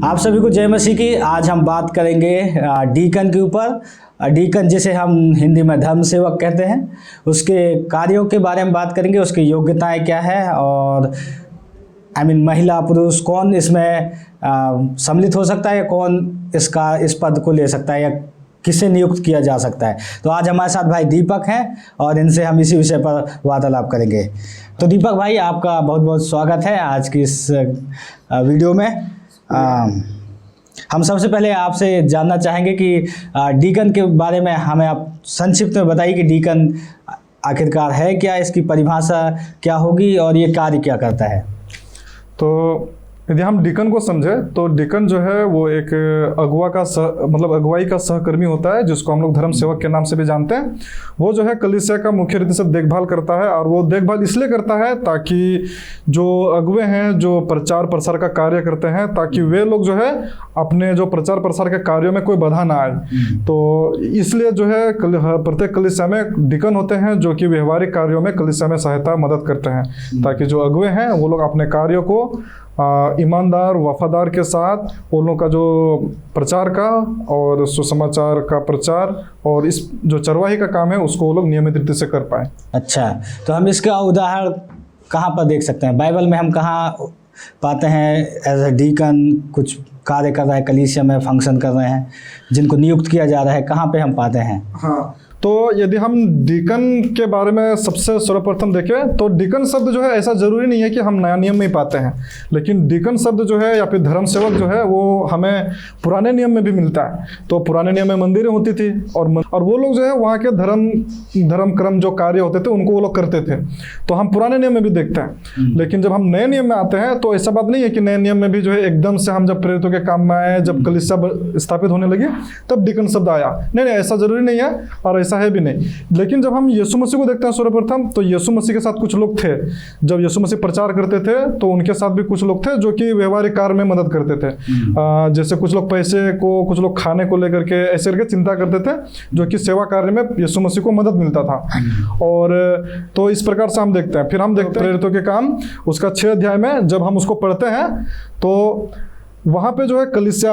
आप सभी को जय मसीह की। आज हम बात करेंगे डीकन के ऊपर। डीकन जिसे हम हिंदी में धर्म सेवक कहते हैं, उसके कार्यों के बारे में बात करेंगे, उसकी योग्यताएं क्या है और महिला पुरुष कौन इसमें सम्मिलित हो सकता है या कौन इस पद को ले सकता है या किसे नियुक्त किया जा सकता है। तो आज हमारे साथ भाई दीपक हैं और इनसे हम इसी विषय पर वार्तालाप करेंगे। तो दीपक भाई, आपका बहुत बहुत स्वागत है आज की इस वीडियो में। हम सबसे पहले आपसे जानना चाहेंगे कि डीकन के बारे में हमें आप संक्षिप्त में बताइए कि डीकन आखिरकार है क्या, इसकी परिभाषा क्या होगी और ये कार्य क्या करता है। तो यदि हम डीकन को समझे तो डीकन जो है वो एक अगुवाई का सहकर्मी होता है, जिसको हम लोग धर्म सेवक के नाम से भी जानते हैं। वो जो है कलीसिया का मुख्य रीति से देखभाल करता है, और वो देखभाल इसलिए करता है ताकि जो अगुवे हैं जो प्रचार प्रसार का कार्य करते हैं, ताकि वे लोग जो है अपने जो प्रचार प्रसार के कार्यों में कोई बाधा ना आए। तो इसलिए जो है प्रत्येक कलीसिया में डीकन होते हैं जो कि व्यवहारिक कार्यों में कलीसिया में सहायता मदद करते हैं, ताकि जो अगुवे हैं वो लोग अपने कार्यों को ईमानदार वफादार के साथ उन लोगों का जो प्रचार का और सुसमाचार का प्रचार और इस जो चरवाही का काम है उसको वो लोग नियमित रीति से कर पाए। अच्छा, तो हम इसका उदाहरण कहाँ पर देख सकते हैं? बाइबल में हम कहाँ पाते हैं एज ए डीकन कुछ कार्य कर रहा है, कलीसिया में फंक्शन कर रहे हैं, जिनको नियुक्त किया जा रहा है, कहाँ पे हम पाते हैं? हाँ, तो यदि हम डीकन के बारे में सबसे सर्वप्रथम देखें तो डीकन शब्द जो है ऐसा जरूरी नहीं है कि हम नया नियम में ही पाते हैं, लेकिन डीकन शब्द जो है या फिर धर्म सेवक जो है वो हमें पुराने नियम में भी मिलता है। तो पुराने नियम में मंदिरें होती थी और वो लोग जो है वहाँ के धर्म क्रम जो कार्य होते थे उनको वो लोग करते थे, तो हम पुराने नियम में भी देखते हैं। लेकिन जब हम नए नियम में आते हैं तो ऐसा बात नहीं है कि नए नियम में भी जो है एकदम से हम जब प्रेरितों के काम में आए, जब कलीसिया स्थापित होने लगी तब डीकन शब्द आया। नहीं, ऐसा जरूरी नहीं है और ऐसा है भी नहीं। लेकिन जब हम यीशु मसीह को देखते हैं सर्वप्रथम, तो यीशु मसीह के साथ कुछ लोग थे, जब यीशु मसीह प्रचार करते थे तो उनके साथ भी कुछ लोग थे जो कि व्यवहारिक कार्य में मदद करते थे। जैसे कुछ लोग पैसे को, कुछ लोग खाने को लेकर के ऐसे करके चिंता करते थे, जो कि सेवा कार्य में यीशु मसीह को मदद मिलता था। और तो इस प्रकार से हम देखते हैं। फिर हम देखते हैं प्रेरितों के काम उसका 6 अध्याय में जब हम उसको पढ़ते हैं तो वहाँ पे जो है कलीसिया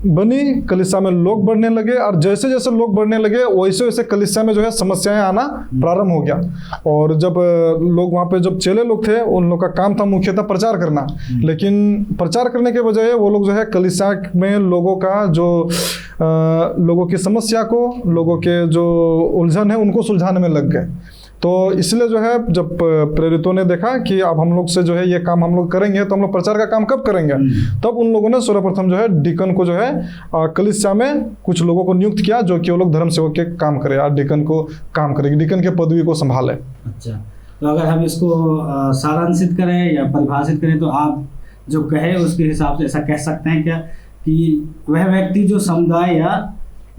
बनी, कलीसिया में लोग बढ़ने लगे, और जैसे जैसे लोग बढ़ने लगे वैसे वैसे कलीसिया में जो है समस्याएं आना प्रारंभ हो गया। और जब लोग वहाँ पे जब चेले लोग थे, उन लोग का काम था मुख्यतः प्रचार करना, लेकिन प्रचार करने के बजाय वो लोग जो है कलीसिया में लोगों का जो लोगों की समस्या को, लोगों के जो उलझन है उनको सुलझाने में लग गए। तो इसलिए जो है जब प्रेरितों ने देखा कि अब हम लोग से जो है ये काम हम लोग करेंगे तो हम लोग प्रचार का काम कब करेंगे, तब उन लोगों ने सर्वप्रथम जो है डीकन को जो है कलीसिया में कुछ लोगों को नियुक्त किया जो कि वो लोग धर्म सेवक के काम करे और डीकन को काम करेंगे, डीकन के पदवी को संभाले। अच्छा, तो अगर हम इसको सारांशित करें या परिभाषित करें तो आप जो कहे उसके हिसाब से ऐसा कह सकते हैं क्या कि वह व्यक्ति जो समुदाय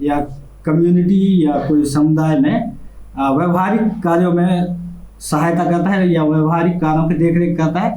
या कम्युनिटी या कोई समुदाय में व्यवहारिक कार्यों में सहायता करता है या व्यवहारिक कार्यों की देखरेख करता है,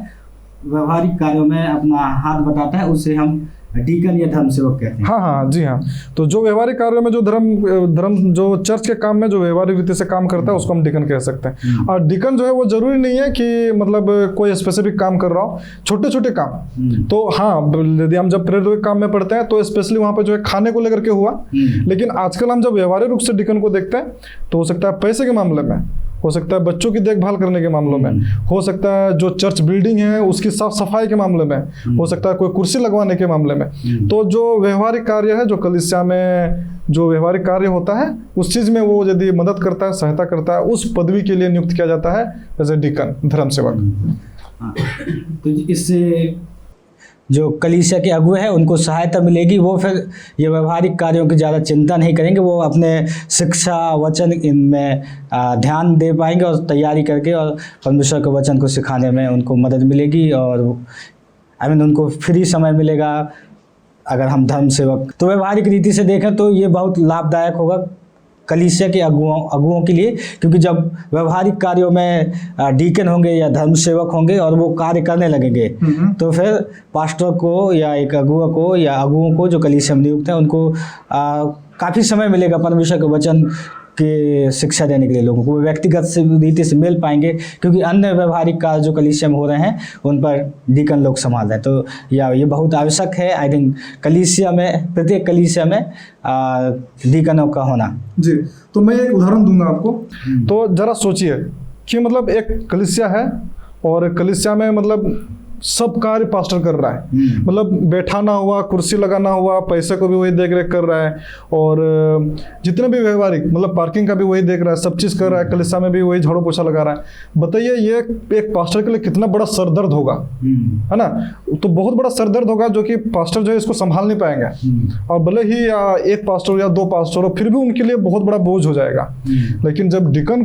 व्यवहारिक कार्यों में अपना हाथ बटाता है, उसे हम डीकन या धर्म सेवक कहते हैं। हाँ, जी हाँ। तो जो व्यवहारिक कार्यों में जो धर्म जो चर्च के काम में जो व्यवहारिक रीति से काम करता है उसको हम डीकन कह सकते हैं। और डीकन जो है वो जरूरी नहीं है कि मतलब कोई स्पेसिफिक काम कर रहा हो, छोटे छोटे काम। तो हाँ, यदि हम जब प्रेरित के काम में पढ़ते हैं तो स्पेशली वहाँ पे जो है खाने को लेकर के हुआ, लेकिन आजकल हम जब व्यवहारिक रूप से डीकन को देखते हैं तो हो सकता है पैसे के मामले में, हो सकता है बच्चों की देखभाल करने के मामलों में, हो सकता है जो चर्च बिल्डिंग है उसकी साफ सफाई के मामले में, हो सकता है कोई कुर्सी लगवाने के मामले में। तो जो व्यवहारिक कार्य है, जो कलीसिया में जो व्यवहारिक कार्य होता है उस चीज में वो यदि मदद करता है, सहायता करता है, उस पदवी के लिए नियुक्त किया जाता है एज ए डीकन, धर्म सेवक। तो इससे जो कलीसिया के अगुवे हैं उनको सहायता मिलेगी, वो फिर ये व्यवहारिक कार्यों की ज़्यादा चिंता नहीं करेंगे, वो अपने शिक्षा वचन इनमें ध्यान दे पाएंगे और तैयारी करके और परमेश्वर के वचन को सिखाने में उनको मदद मिलेगी और उनको फ्री समय मिलेगा। अगर हम धर्म सेवक तो व्यवहारिक रीति से देखें तो ये बहुत लाभदायक होगा कलीसिया के अगुओं के लिए, क्योंकि जब व्यवहारिक कार्यों में डीकन होंगे या धर्म सेवक होंगे और वो कार्य करने लगेंगे तो फिर पास्टर को या एक अगुआ को या अगुओं को जो कलीसिया में नियुक्त है उनको काफ़ी समय मिलेगा परमेश्वर के वचन के शिक्षा देने के लिए लोगों को, व्यक्तिगत से रीति से मिल पाएंगे, क्योंकि अन्य व्यवहारिक कार्य जो कलीसिया में हो रहे हैं उन पर डीकन लोग संभाल रहे हैं। तो ये बहुत आवश्यक है आई थिंक कलीसिया में, प्रत्येक कलीसिया में डीकनों का होना। जी, तो मैं एक उदाहरण दूंगा आपको। तो जरा सोचिए कि मतलब एक कलीसिया है और कलीसिया में मतलब सब कार्य पास्टर कर रहा है, मतलब बैठाना हुआ, कुर्सी लगाना हुआ, पैसे को भी वही देख रेख कर रहा है, और जितने भी व्यवहारिक मतलब पार्किंग का भी वही देख रहा है, सब चीज़ कर रहा है, कलीसिया में भी वही झाड़ू पोछा लगा रहा है। बताइए ये एक पास्टर के लिए कितना बड़ा सरदर्द होगा, है ना। तो बहुत बड़ा सरदर्द होगा जो कि पास्टर जो है इसको संभाल नहीं पाएंगे, और भले ही एक पास्टर या दो पास्टर हो फिर भी उनके लिए बहुत बड़ा बोझ हो जाएगा। लेकिन जब डीकन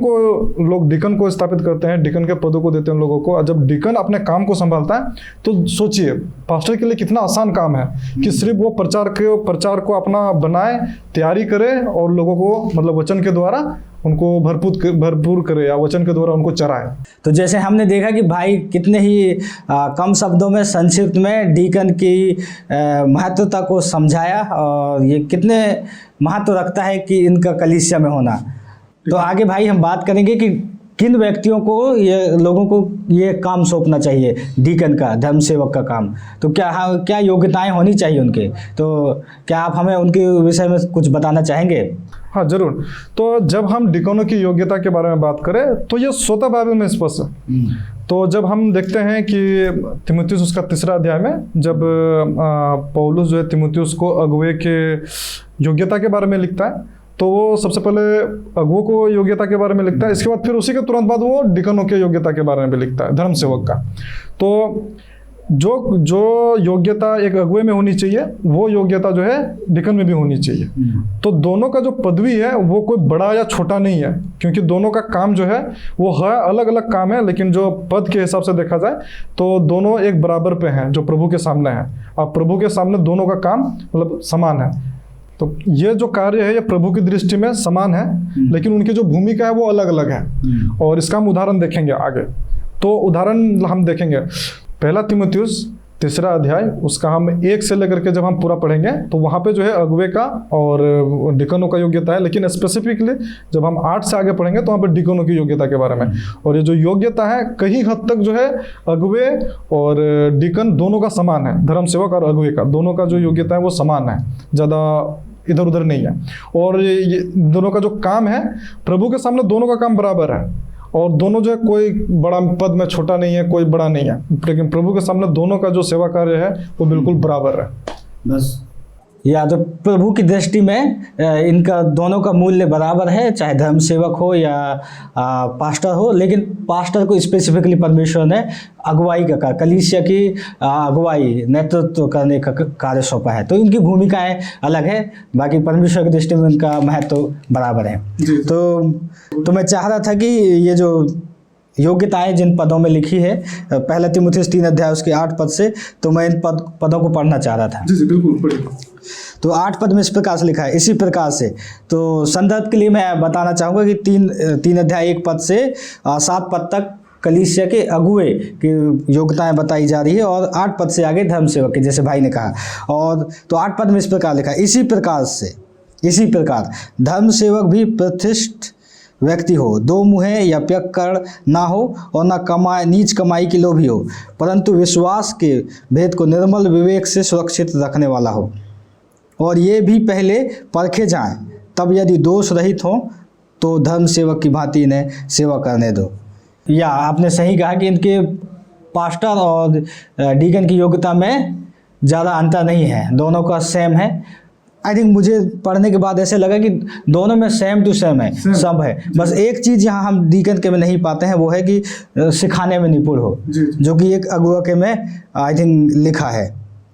को स्थापित करते हैं, डीकन के पदों को देते हैं लोगों को, और जब डीकन अपने काम को संभालता है तो सोचिए पास्टर के लिए कितना आसान काम है कि सिर्फ वो प्रचार को अपना बनाए, तैयारी करे और लोगों को मतलब वचन के द्वारा उनको भरपूर करे या वचन के द्वारा उनको चराए। तो जैसे हमने देखा कि भाई कितने ही कम शब्दों में, संक्षिप्त में डीकन की महत्वता को समझाया, और ये कितने महत्व रखता है कि इनका कलीसिया में होना। तो आगे भाई हम बात करेंगे कि किन व्यक्तियों को, ये लोगों को ये काम सौंपना चाहिए डीकन का, धर्म सेवक का काम। तो क्या योग्यताएं होनी चाहिए उनके, तो क्या आप हमें उनके विषय में कुछ बताना चाहेंगे? हाँ जरूर। तो जब हम डीकनों की योग्यता के बारे में बात करें तो ये स्वतः बाइबल में स्पष्ट है। तो जब हम देखते हैं कि तीमुथियुस उसका 3 अध्याय में जब पौलुस जो है तीमुथियुस को अगुवे के योग्यता के बारे में लिखता है, तो वो सबसे पहले अगुवों को योग्यता के बारे में लिखता है, इसके बाद फिर उसी के तुरंत बाद वो डीकनों के योग्यता के बारे में भी लिखता है, धर्म सेवक का। तो जो योग्यता एक अगुवे में होनी चाहिए वो योग्यता जो है डीकन में भी होनी चाहिए। तो दोनों का जो पदवी है वो कोई बड़ा या छोटा नहीं है, क्योंकि दोनों का काम जो है वो है अलग अलग काम है, लेकिन जो पद के हिसाब से देखा जाए तो दोनों एक बराबर पे हैं जो प्रभु के सामने है, और प्रभु के सामने दोनों का काम मतलब समान है। तो ये जो कार्य है ये प्रभु की दृष्टि में समान है, लेकिन उनकी जो भूमिका है वो अलग अलग है, और इसका हम उदाहरण देखेंगे आगे। तो उदाहरण हम देखेंगे 1 तीमुथियुस 3 अध्याय, उसका हम 1 से लेकर के जब हम पूरा पढ़ेंगे तो वहाँ पे जो है अगुवे का और डीकनों का योग्यता है, लेकिन स्पेसिफिकली जब हम 8 से आगे पढ़ेंगे तो वहाँ पे डीकनों की योग्यता के बारे में। और ये जो योग्यता है कहीं हद तक जो है अगुवे और डीकन दोनों का समान है, धर्म सेवक और अगुवे का दोनों का जो योग्यता है वो समान है, ज़्यादा इधर उधर नहीं है। और ये दोनों का जो काम है प्रभु के सामने दोनों का काम बराबर है, और दोनों जो है कोई बड़ा पद में छोटा नहीं है, कोई बड़ा नहीं है, लेकिन प्रभु के सामने दोनों का जो सेवा कार्य है वो बिल्कुल बराबर है। बस या तो प्रभु की दृष्टि में इनका दोनों का मूल्य बराबर है, चाहे धर्म सेवक हो या पास्टर हो, लेकिन पास्टर को स्पेसिफिकली परमेश्वर ने अगुवाई का, कलीसिया की अगुवाई, नेतृत्व करने का कार्य सौंपा है। तो इनकी भूमिकाएं अलग है, बाकी परमेश्वर की दृष्टि में इनका महत्व बराबर है। तो मैं चाह रहा था कि ये जो योग्यताएं जिन पदों में लिखी है 1 तीमुथियुस 3 अध्याय उसके 8 पद से, तो मैं इन पदों को पढ़ना चाह रहा था। जी बिल्कुल पढ़िए। तो 8 पद में इस प्रकार से लिखा है, इसी प्रकार से। तो संदर्भ के लिए मैं बताना चाहूँगा कि 3 अध्याय 1 पद से 7 पद तक कलीसिया के अगुवे की योग्यताएं बताई जा रही है, और 8 पद से आगे धर्म सेवक के, जैसे भाई ने कहा। और तो 8 पद में इस प्रकार लिखा है, इसी प्रकार धर्म सेवक भी प्रतिष्ठित व्यक्ति हो, 2 मुँहे या पियक्कड़ ना हो, और ना नीच कमाई की लोभी हो, परंतु विश्वास के भेद को निर्मल विवेक से सुरक्षित रखने वाला हो। और ये भी पहले परखे जाएं, तब यदि दोष रहित हो तो धर्म सेवक की भांति इन्हें सेवा करने दो। या आपने सही कहा कि इनके पास्टर और डीकन की योग्यता में ज़्यादा अंतर नहीं है, दोनों का सेम है। आई थिंक मुझे पढ़ने के बाद ऐसे लगा कि दोनों में सेम टू सेम है, सब है। बस एक चीज़ यहाँ हम डीकन के में नहीं पाते हैं, वो है कि सिखाने में निपुण हो, जो कि एक अगुवा के में आई थिंक लिखा है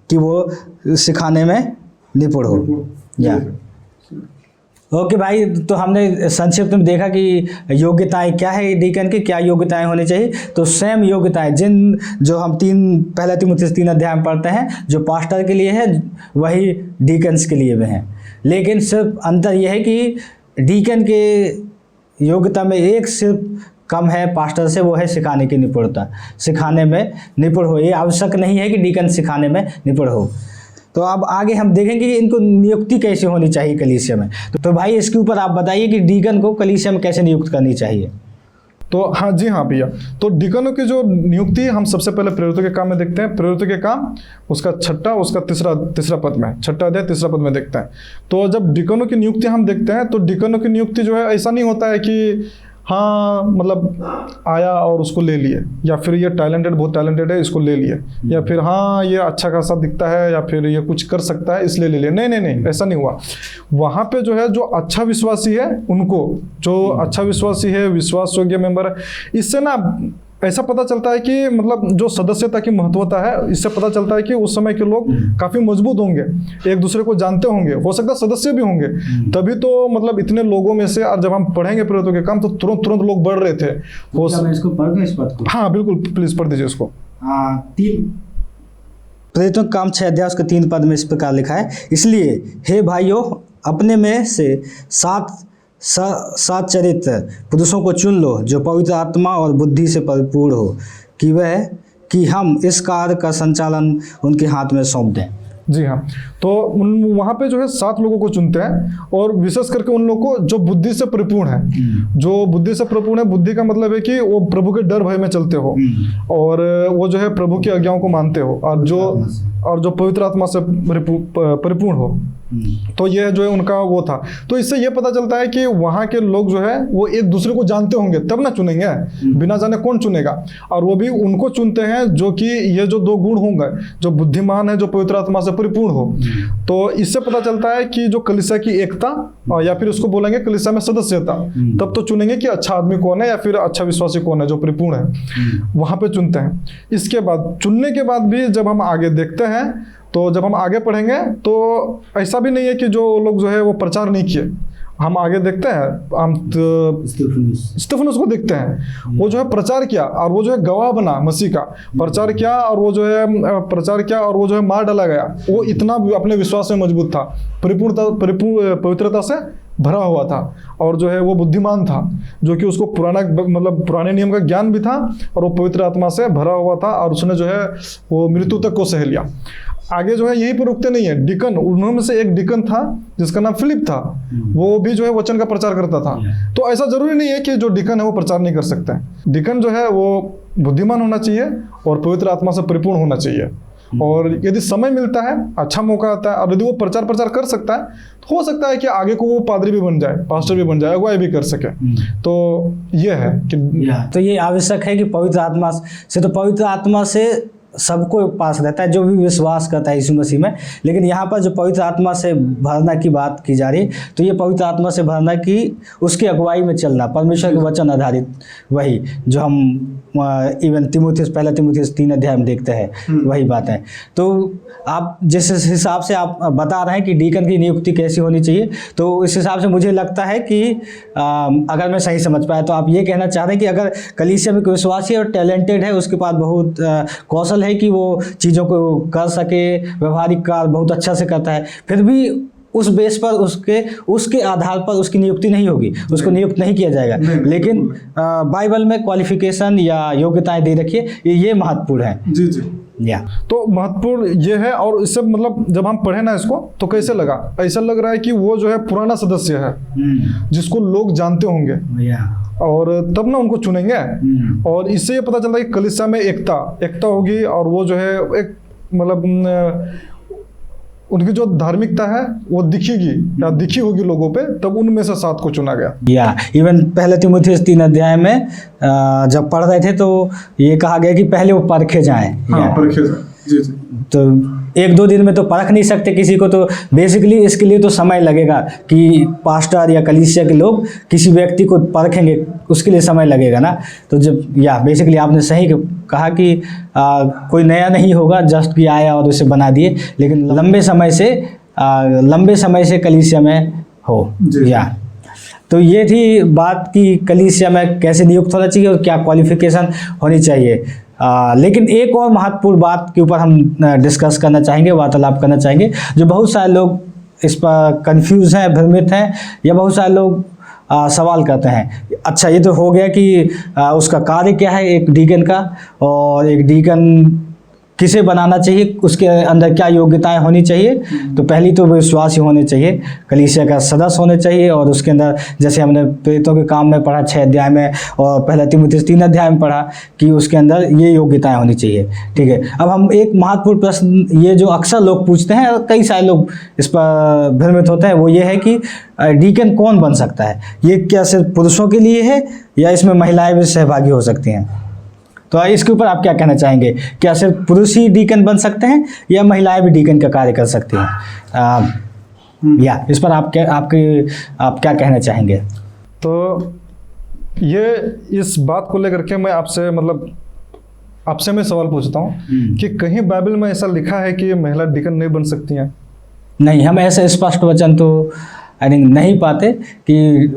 कि वो सिखाने में निपुण हो। या ओके भाई, तो हमने संक्षिप्त में देखा कि योग्यताएं क्या है डीकन की, क्या योग्यताएं होनी चाहिए। तो सेम योग्यताएं जो हम 1 तीमुथियुस 3 अध्याय में पढ़ते हैं, जो पास्टर के लिए है वही डीकन्स के लिए भी हैं। लेकिन सिर्फ अंतर यह है कि डीकन के योग्यता में एक सिर्फ कम है पास्टर से, वो है सिखाने की निपुणता, सिखाने में निपुण हो। ये आवश्यक नहीं है कि डीकन सिखाने में निपुण हो। तो अब आगे हम देखेंगे कि इनको नियुक्ति कैसे होनी चाहिए कलीसिया में। तो भाई इसके ऊपर आप बताइए कि डीकन को कलीसिया में कैसे नियुक्त करनी चाहिए। तो हाँ जी हाँ भैया, तो डिकनों की जो नियुक्ति हम सबसे पहले प्रेरितों के काम में देखते हैं। प्रेरितों के काम उसका तीसरा पद में, छठा अध्याय तीसरा पद में देखते हैं। तो जब डिकनों की नियुक्ति हम देखते हैं तो डिकनों की नियुक्ति जो है ऐसा नहीं होता है कि हाँ मतलब आया और उसको ले लिए, या फिर ये बहुत टैलेंटेड है इसको ले लिए, या फिर हाँ ये अच्छा खासा दिखता है, या फिर ये कुछ कर सकता है इसलिए ले लिए। नहीं, ऐसा नहीं हुआ। वहाँ पे जो है जो अच्छा विश्वासी है उनको, जो अच्छा विश्वासी है, विश्वास योग्य मेंबर है, इससे ना ऐसा पता चलता है कि मतलब जो सदस्यता की महत्वता है, इससे पता चलता है कि उस समय के लोग काफ़ी मजबूत होंगे, एक दूसरे को जानते होंगे, हो सकता है सदस्य भी होंगे। तभी तो मतलब इतने लोगों में से, और जब हम पढ़ेंगे प्रेरितों के काम तो तुरंत लोग बढ़ रहे थे। मैं इसको पढ़ दूं इस पद को? हाँ बिल्कुल, प्लीज पढ़ दीजिए इसको। प्रेरितों का काम 6 अध्याय उसके 3 पद में इस प्रकार लिखा है, इसलिए हे भाइयों अपने में से सात चरित्र पुरुषों को चुन लो जो पवित्र आत्मा और बुद्धि से परिपूर्ण हो, कि हम इस कार्य का संचालन उनके हाथ में सौंप दें। जी हाँ, तो वहाँ पे जो है 7 लोगों को चुनते हैं, और विशेष करके उन लोगों को जो बुद्धि से परिपूर्ण है। जो बुद्धि से परिपूर्ण है, बुद्धि का मतलब है कि वो प्रभु के डर भय में चलते हो, और वो जो है प्रभु की आज्ञाओं को मानते हो, और जो पवित्र आत्मा से परिपूर्ण हो। तो ये जो है उनका वो था। तो इससे ये पता चलता है कि वहाँ के लोग जो है वो एक दूसरे को जानते होंगे तब ना चुनेंगे, बिना जाने कौन चुनेगा। और वो भी उनको चुनते हैं जो कि ये जो 2 गुण होंगे, जो बुद्धिमान है, जो पवित्र आत्मा से परिपूर्ण हो। तो इससे पता चलता है कि जो कलीसिया की एकता, या फिर उसको बोलेंगे कलीसिया में सदस्यता, तब तो चुनेंगे कि अच्छा आदमी कौन है या फिर अच्छा विश्वासी कौन है जो परिपूर्ण है, वहाँ पे चुनते हैं। इसके बाद चुनने के बाद भी जब हम आगे देखते हैं, तो जब हम आगे पढ़ेंगे तो ऐसा भी नहीं है कि जो लोग जो है वो प्रचार नहीं किए। हम आगे देखते हैं, हम स्तिफनुस को देखते हैं, वो जो है प्रचार किया, और वो जो है गवाह बना मसीह का, प्रचार किया, और वो जो है मार डाला गया। वो इतना अपने विश्वास में मजबूत था, पवित्रता से भरा हुआ था, और जो है वो बुद्धिमान था, जो कि उसको पुराने नियम का ज्ञान भी था, और वो पवित्र आत्मा से भरा हुआ था, और उसने जो है वो मृत्यु तक को सह लिया। आगे जो है यहीं पर रुकते नहीं है। डिकन, उन्होंने से एक डिकन था जिसका नाम फिलिप था, वो भी जो है वचन का प्रचार करता था। तो ऐसा जरूरी नहीं है कि जो डिकन है वो प्रचार नहीं कर सकते हैं। डिकन जो है वो बुद्धिमान होना चाहिए और पवित्र आत्मा से परिपूर्ण होना चाहिए, और यदि समय मिलता है, अच्छा मौका आता है, और यदि वो प्रचार कर सकता है, तो हो सकता है कि आगे को वो पादरी भी बन जाए, पास्टर भी बन जाए, अगुवाई भी कर सके। तो ये है कि तो ये आवश्यक है कि पवित्र आत्मा से, तो पवित्र आत्मा से सबको पास रहता है जो भी विश्वास करता है यीशु मसीह में। लेकिन यहाँ पर जो पवित्र आत्मा से भरना की बात की जा रही है, तो ये पवित्र आत्मा से भरना की उसकी अगुवाई में चलना, परमेश्वर के वचन आधारित, वही जो हम इवन पहला तिमुथियुस 3 अध्याय में देखते हैं, वही बात है। तो आप जिस हिसाब से आप बता रहे हैं कि डीकन की नियुक्ति कैसी होनी चाहिए, तो इस हिसाब से मुझे लगता है कि अगर मैं सही समझ पाया तो आप ये कहना चाह रहे हैं कि अगर कलीसिया में कोई विश्वासी और टैलेंटेड है, उसके पास बहुत कौशल है कि वो चीज़ों को कर सके, व्यवहारिक कार्य बहुत अच्छा से करता है, फिर भी उस बेस पर उसके आधार पर उसकी नियुक्ति नहीं होगी, उसको नियुक्त नहीं किया जाएगा। लेकिन बाइबल में क्वालिफिकेशन या योग्यताएं दे रखी है, ये महत्वपूर्ण है। जी या तो महत्वपूर्ण ये है। और इससे मतलब जब हम पढ़े ना इसको, तो कैसे लगा, ऐसा लग रहा है कि वो जो है पुराना सदस्य है जिसको लोग जानते होंगे, और तब ना उनको चुनेंगे। और इससे ये पता चलता है कि कलीसिया में एकता होगी, और वो जो है एक मतलब उनकी जो धार्मिकता है वो दिखेगी या दिखी होगी लोगों पे, तब उनमें से 7 को चुना गया। या इवन पहले तिमुथियुस 3 अध्याय में जब पढ़ रहे थे तो ये कहा गया कि पहले वो परखे जाएं। हाँ, परखे जाएं। जी। तो 1-2 दिन में तो परख नहीं सकते किसी को, तो बेसिकली इसके लिए तो समय लगेगा कि पास्टर या कलीसिया के लोग किसी व्यक्ति को परखेंगे, उसके लिए समय लगेगा ना। तो जब बेसिकली आपने सही कहा कि कोई नया नहीं होगा जस्ट कि आया और उसे बना दिए, लेकिन लंबे समय से कलीसिया में हो। तो ये थी बात कि कलीसिया में कैसे नियुक्त होना चाहिए और क्या क्वालिफिकेशन होनी चाहिए। लेकिन एक और महत्वपूर्ण बात के ऊपर हम डिस्कस करना चाहेंगे, वार्तालाप करना चाहेंगे, जो बहुत सारे लोग इस पर कंफ्यूज हैं, भ्रमित हैं, या बहुत सारे लोग सवाल करते हैं। अच्छा, ये तो हो गया कि उसका कार्य क्या है एक डीकन का, और एक डीकन किसे बनाना चाहिए, उसके अंदर क्या योग्यताएं होनी चाहिए। तो पहली तो विश्वासी होने चाहिए, कलीसिया का सदस्य होने चाहिए, और उसके अंदर जैसे हमने प्रेरितों के काम में पढ़ा 6 अध्याय में, और पहला तीमुथियुस 3 अध्याय में पढ़ा कि उसके अंदर ये योग्यताएं होनी चाहिए। ठीक है, अब हम एक महत्वपूर्ण प्रश्न ये जो अक्सर लोग पूछते हैं और कई सारे लोग इस पर भ्रमित होते हैं, वो ये है कि डीकन कौन बन सकता है, ये क्या सिर्फ पुरुषों के लिए है या इसमें महिलाएं भी सहभागी हो सकती हैं? तो इसके ऊपर आप क्या कहना चाहेंगे, क्या सिर्फ पुरुष ही डीकन बन सकते हैं या महिलाएं भी डीकन का कार्य कर सकती हैं? या इस पर आप क्या कहना चाहेंगे? तो ये इस बात को लेकर के मैं आपसे मैं सवाल पूछता हूँ कि कहीं बाइबल में ऐसा लिखा है कि महिला डीकन नहीं बन सकती हैं? नहीं, हम ऐसे स्पष्ट वचन तो आई थिंक नहीं पाते कि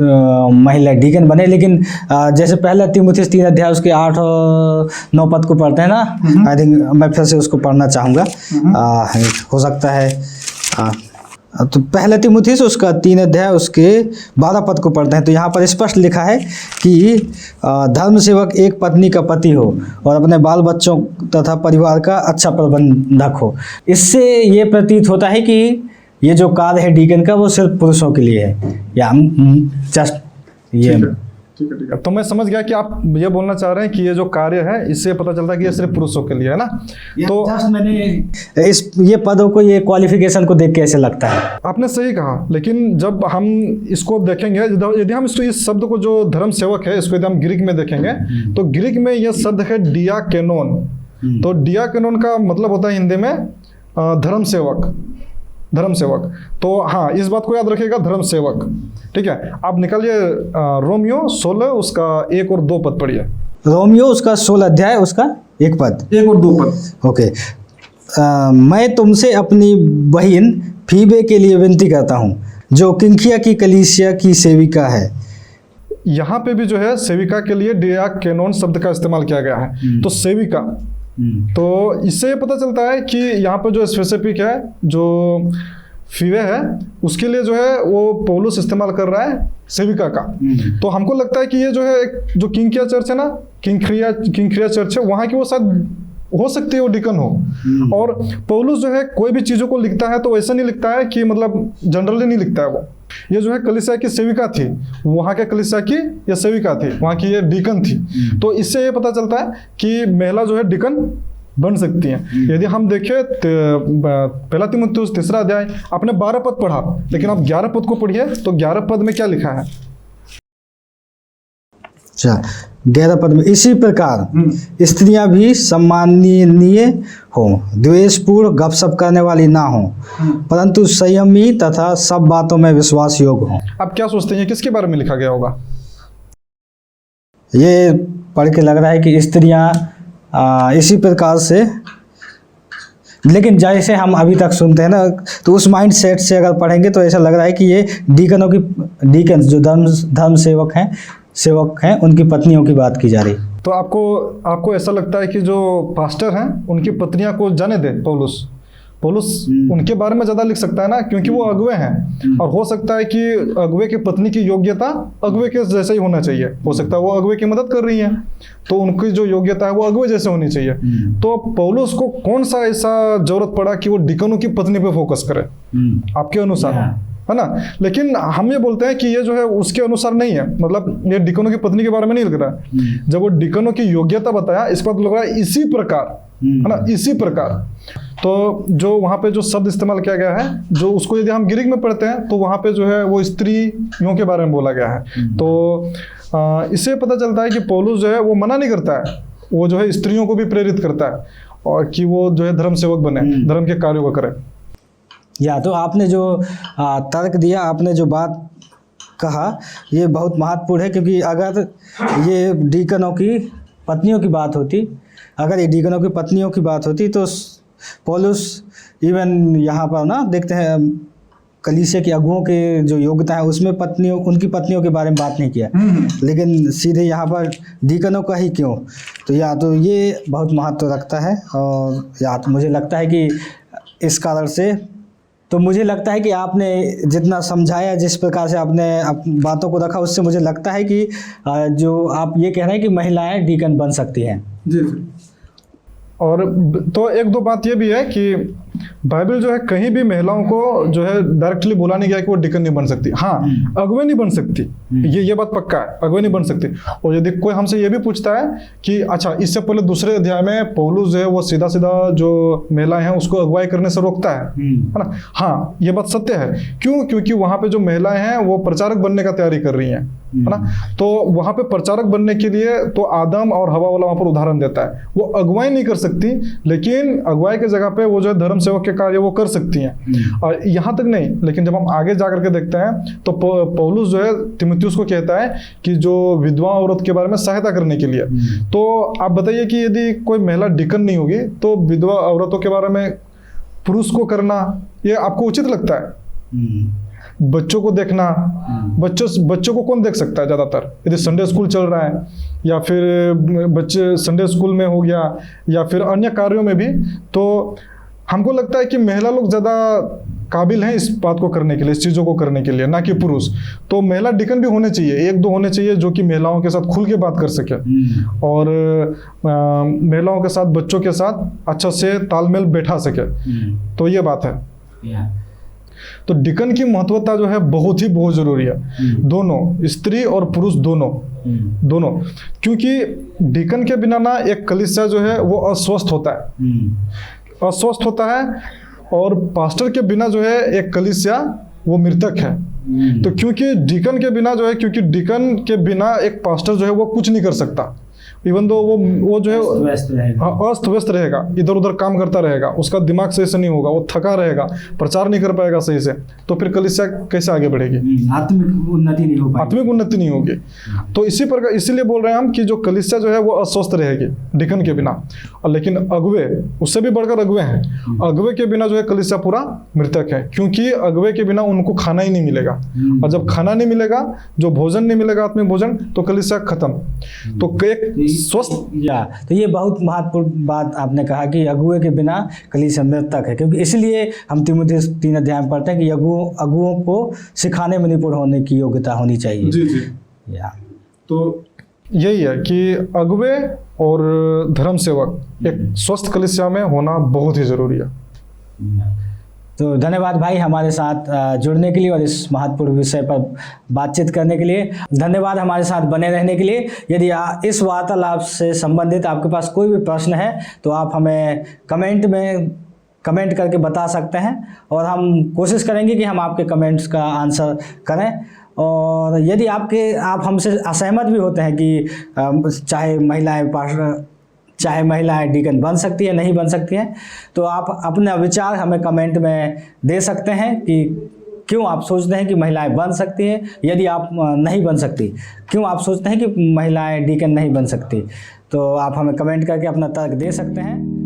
महिला डीकन बने, लेकिन जैसे पहला तीमुथियुस 3 अध्याय उसके 8 और 9 पद को पढ़ते हैं ना, आई थिंक मैं फिर से उसको पढ़ना चाहूँगा, हो सकता है। तो पहला तीमुथियुस उसका 3 अध्याय उसके 12 पद को पढ़ते हैं, तो यहाँ पर स्पष्ट लिखा है कि धर्म सेवक एक पत्नी का पति हो और अपने बाल बच्चों तथा परिवार का अच्छा प्रबंधक हो। इससे ये प्रतीत होता है कि ये जो कार्य है डीकन का वो सिर्फ पुरुषों के लिए है, या जस्ट ये। ठीक है। तो मैं समझ गया कि आप ये बोलना चाह रहे हैं कि ये जो कार्य है इससे पता चलता है कि ये सिर्फ पुरुषों के लिए है ना। तो जस्ट मैंने ये पदों को, ये क्वालिफिकेशन को देख के ऐसे लगता है। आपने सही कहा, लेकिन जब हम इसको देखेंगे, यदि हम इस शब्द को जो धर्म सेवक है इसको यदि हम ग्रीक में देखेंगे तो ग्रीक में यह शब्द है डियाकेनोन। तो डियाकेनोन का मतलब होता है हिंदी में धर्म सेवक। तो हाँ, इस बात को याद रखिएगा, धर्म सेवक। ठीक है, आप निकालिए रोमियो 16 उसका 1 और 2 पद पढ़िए। रोमियो उसका 16 अध्याय उसका 1 पद, 1 और 2 पद। ओके। मैं तुमसे अपनी बहन फीबे के लिए विनती करता हूँ, जो किंखिया की कलीसिया की सेविका है। यहाँ पे भी जो है सेविका के लिए डियाकेनोन शब्द का इस्तेमाल किया गया है। तो सेविका, तो इससे पता चलता है कि यहाँ पर जो स्पेसिफिक है, जो फीवे है, उसके लिए जो है वो पौलुस इस्तेमाल कर रहा है सेविका का। तो हमको लगता है कि ये जो है जो किंखिया चर्च है ना, किंखरिया चर्च है, वहाँ की वो शायद हो सकती है वो डीकन हो। और पौलुस जो है कोई भी चीज़ों को लिखता है तो ऐसा नहीं लिखता है कि मतलब जनरली नहीं लिखता है वो। ये जो है कलीसिया की सेविका थी, वहाँ के कलीसिया की ये सेविका थी, वहाँ की ये डीकन थी। तो इससे ये पता चलता है कि महिला जो है डीकन बन सकती हैं। यदि हम देखें पहला तीमुथियुस 3 अध्याय, आपने 12 पद पढ़ा, लेकिन आप 11 पद को पढ़िए तो 11 पद में क्या लिखा है? अच्छा, 11 पद में, इसी प्रकार स्त्रियां भी सम्माननीय हो, द्वेषपूर्ण गपशप करने वाली ना हो, परंतु संयमी तथा सब बातों में विश्वास योग्य हो। आप क्या सोचते हैं किसके बारे में लिखा गया होगा? ये पढ़ के लग रहा है कि स्त्रियां इसी प्रकार से, लेकिन जैसे हम अभी तक सुनते हैं ना, तो उस माइंड सेट से अगर पढ़ेंगे तो ऐसा लग रहा है कि ये डीकन जो धर्म सेवक हैं उनकी पत्नियों की बात की जा रही। तो आपको ऐसा लगता है कि जो पास्टर हैं उनकी पत्नियां को जाने दे पौलुस उनके बारे में ज़्यादा लिख सकता है ना, क्योंकि वो अगुवे हैं। और हो सकता है कि अगुवे की पत्नी की योग्यता अगुवे के जैसे ही होना चाहिए। हो सकता है वो अगुवे की मदद कर रही हैं, तो उनकी जो योग्यता है वो अगुवे जैसे होनी चाहिए। तो पौलुस को कौन सा ऐसा जरूरत पड़ा कि वो डीकनों की पत्नी पे फोकस करे आपके अनुसार, है ना? लेकिन हम ये बोलते हैं कि ये जो है उसके अनुसार नहीं है, मतलब ये डीकनों की पत्नी के बारे में नहीं लिख रहा है। जब वो डीकनों की योग्यता बताया, इस पर लग रहा है इसी प्रकार, है ना, इसी प्रकार। तो जो वहाँ पे जो शब्द इस्तेमाल किया गया है, जो उसको यदि हम ग्रीक में पढ़ते हैं तो वहाँ पे जो है वो स्त्रियों के बारे में बोला गया है। तो इससे पता चलता है कि पौलुस जो है वो मना नहीं करता है, वो जो है स्त्रियों को भी प्रेरित करता है और कि वो जो है धर्म सेवक बने, धर्म के कार्यों को करें। या तो आपने जो तर्क दिया, आपने जो बात कहा, ये बहुत महत्वपूर्ण है, क्योंकि अगर ये डीकनों की पत्नियों की बात होती, तो पौलुस इवन यहाँ पर ना देखते हैं कलीसिया के अगुओं के जो योग्यता है उसमें उनकी पत्नियों के बारे में बात नहीं किया, लेकिन सीधे यहाँ पर डीकनों का ही क्यों? तो या तो ये बहुत महत्व रखता है, और या तो मुझे लगता है कि इस कारण से, तो मुझे लगता है कि आपने जितना समझाया, जिस प्रकार से आपने बातों को रखा, उससे मुझे लगता है कि जो आप ये कह रहे हैं कि महिलाएं डीकन बन सकती हैं। जी। और तो एक दो बात ये भी है कि बाइबल जो है कहीं भी महिलाओं को जो है डायरेक्टली बोला नहीं गया कि वो डिकन नहीं बन सकती। हाँ, अगुवे नहीं बन सकती, ये बात पक्का है, अगुवे नहीं बन सकती। और यदि कोई हमसे ये भी पूछता है कि अच्छा, इससे पहले दूसरे अध्याय में पौलुस जो है वो सीधा सीधा जो महिलाएं हैं उसको अगुवाई करने से रोकता है ना। हाँ, ये बात सत्य है। क्यों? क्योंकि वहां पे जो महिलाएं हैं वो प्रचारक बनने का तैयारी कर रही हैं, है ना। तो वहां पे प्रचारक बनने के लिए तो आदम और हवा वाला वहां पर उदाहरण देता है। वो अगुवाई नहीं कर सकती, लेकिन अगुवाई की जगह पे वो जो है धर्म सेवक के कार्य वो कर सकती हैं। और यहाँ तक नहीं, लेकिन जब हम आगे जाकर के देखते हैं तो पौलुस जो है तीमुथियुस को कहता है कि जो विधवा औरत के बारे में सहायता करने के लिए। तो आप बताइए कि यदि कोई महिला डिकन नहीं होगी तो विधवा औरतों के बारे में पुरुष को करना ये आपको उचित लगता है? बच्चों को देखना, बच्चों को कौन देख सकता है ज़्यादातर? यदि संडे स्कूल चल रहा है या फिर बच्चे संडे स्कूल में हो गया या फिर अन्य कार्यों में भी, तो हमको लगता है कि महिला लोग ज़्यादा काबिल हैं इस बात को करने के लिए, इस चीज़ों को करने के लिए, ना कि पुरुष। तो महिला डिकन भी होने चाहिए, एक दो होने चाहिए जो कि महिलाओं के साथ खुल के बात कर सके और महिलाओं के साथ, बच्चों के साथ अच्छा से तालमेल बैठा सके। तो ये बात है। तो डिकन की महत्वता जो है बहुत ज़रूरी है, दोनों, स्त्री और पुरुष दोनों। क्योंकि डिकन के बिना ना एक कलीसिया जो है वो अस्वस्थ होता है, और पास्टर के बिना जो है एक कलीसिया वो मृतक है। तो क्योंकि डिकन के बिना जो है, क्योंकि डिकन के बिना एक पास्टर जो है वो कुछ नहीं कर सकता। इवन दो वो जो है अस्त व्यस्त रहेगा, इधर उधर काम करता रहेगा, उसका दिमाग सही से नहीं होगा, वो थका रहेगा, प्रचार नहीं कर पाएगा सही से, तो फिर कलीसिया कैसे आगे बढ़ेगी? आत्मिक उन्नति नहीं होगी। तो इसी प्रकार, इसीलिए बोल रहे हैं हम कि जो कलीसिया जो है वो अस्वस्थ रहेगी डिकन के बिना। और लेकिन अगुवे, उससे भी बढ़कर अगुवे हैं, अगुवे के बिना जो है कलीसिया पूरा मृतक है, क्योंकि अगुवे के बिना उनको खाना ही नहीं मिलेगा, और जब खाना नहीं मिलेगा, जो भोजन नहीं मिलेगा, आत्मिक भोजन, तो कलीसिया खत्म। तो एक स्वस्थ, तो ये बहुत महत्वपूर्ण बात आपने कहा कि अगुवे के बिना कलीसिया मृतक है, क्योंकि इसलिए हम तीमुथियुस 3 अध्याय में पढ़ते हैं कि अगुओं को सिखाने में निपुण होने की योग्यता होनी चाहिए। जी। तो यही है कि अगुवे और धर्म सेवक एक स्वस्थ कलीसिया में होना बहुत ही जरूरी है। तो धन्यवाद भाई हमारे साथ जुड़ने के लिए और इस महत्वपूर्ण विषय पर बातचीत करने के लिए। धन्यवाद हमारे साथ बने रहने के लिए। यदि इस वार्तालाप से संबंधित आपके पास कोई भी प्रश्न है तो आप हमें कमेंट करके बता सकते हैं, और हम कोशिश करेंगे कि हम आपके कमेंट्स का आंसर करें। और यदि आप हमसे असहमत भी होते हैं कि चाहे महिलाएं डिकन बन सकती है, नहीं बन सकती हैं, तो आप अपना विचार हमें कमेंट में दे सकते हैं कि क्यों आप सोचते हैं कि महिलाएं बन सकती हैं, यदि आप नहीं बन सकती, क्यों आप सोचते हैं कि महिलाएं डिकन नहीं बन सकती। तो आप हमें कमेंट करके अपना तर्क दे सकते हैं।